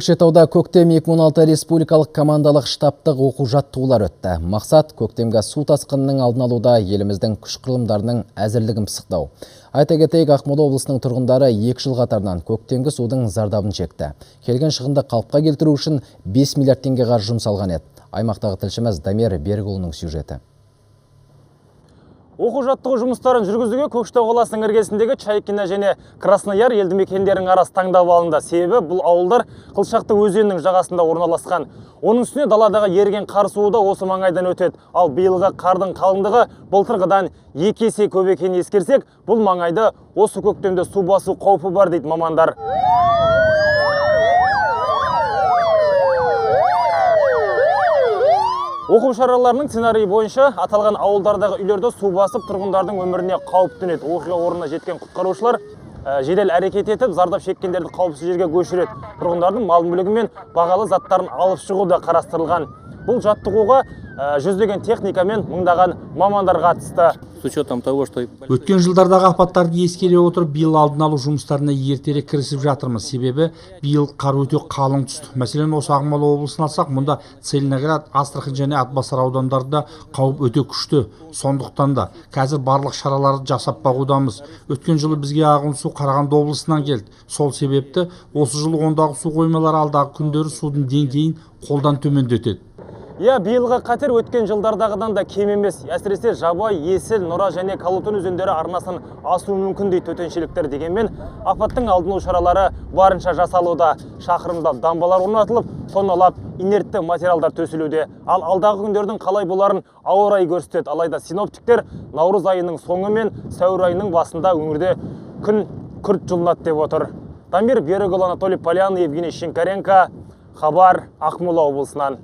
Көкшетауда көктем 2016 республикалық командалық штабтық оқу-жаттығулар өтті. Мақсат көктемгі су тасқынының алдын алуда еліміздің күш құрылымдарының әзірлігін пысықтау. Айта кетейік, Ақмола облысының тұрғындары 2 жыл қатарынан көктемгі судың зардабын шекті. Келген шығынды қалыпқа келтіру үшін 5 миллиард теңге қаржы жұмсалған еді. Аймақтағы тілшіміз Дамир Берікұлының сюжеті. Оқу-жаттығу жұмыстарын жүргізуге Көкшетау қаласының іргесіндегі Чайкина және Краснояр елді мекендерінің арасы таңдап алынды. Себебі бұл ауылдар Қылшақты өзенінің жағасында орналасқан. Оның үстіне даладағы еріген қар суы да осы маңайдан өтеді. Ал биылғы қардың қалыңдығы былтырғыдан 2 есе көп екенін ескерсек, бұл маңайды осы көктемде су басу қаупі бар дейді мамандар. Оқу шараларының сценарийі бойынша аталған ауылдардағы үйлерді су басып тұрғындардың өміріне қауіп төнеді. Оқиға орнына жеткен құтқарушылар жедел әрекет етіп, зардап шеккендерді қауіпсіз жерге көшіреді. Тұрғындардың мал-мүлігі мен бағалы заттарын алып шығу да қарастырылған. Бұл жаттығуға жүздеген техника мен мыңдаған мамандар қатысты. Өткен жылдардағы апаттарды ескере отырып, биыл алдын алу жұмыстарына ертерек кірісіп жатырмыз. Себебі биыл қар өте қалың түсті. Мәселен, осы Ақмола облысын алсақ, мұнда Целиноград, Астрахань және Атбасар аудандарында қауіп өте күшті. Сондықтан да қазір барлық шараларды жасап бағудамыз. Өткен жылы бізге ағын су Қарағанды облысынан келді. Сол себепті осы жылы ондағы су қоймалары алдағы күндері судың деңгейін қолдан төмендетеді. Биылғы қатер өткен жылдардағыдан да кем емес. Әсіресе Жабай, Есіл, Нұра және Қалутын өзендері арнасын асуы мүмкін дейді төтеншеліктер. Дегенмен апаттың алдын алу шаралары барынша жасалуда. Шақырымда дамбалар орнатылып, тонналап инертті материалдар төселуде. Ал алдағы күндердің қалай боларын ауа райы көрсетеді. Алайда синоптиктер наурыз айының соңы мен сәуір айының басында өңірде күн күрт жылынады деп отыр. Дамир Берікұлы, Анатолий Полянный, Евгений Шинкаренко, Хабар, Ақмола облысынан.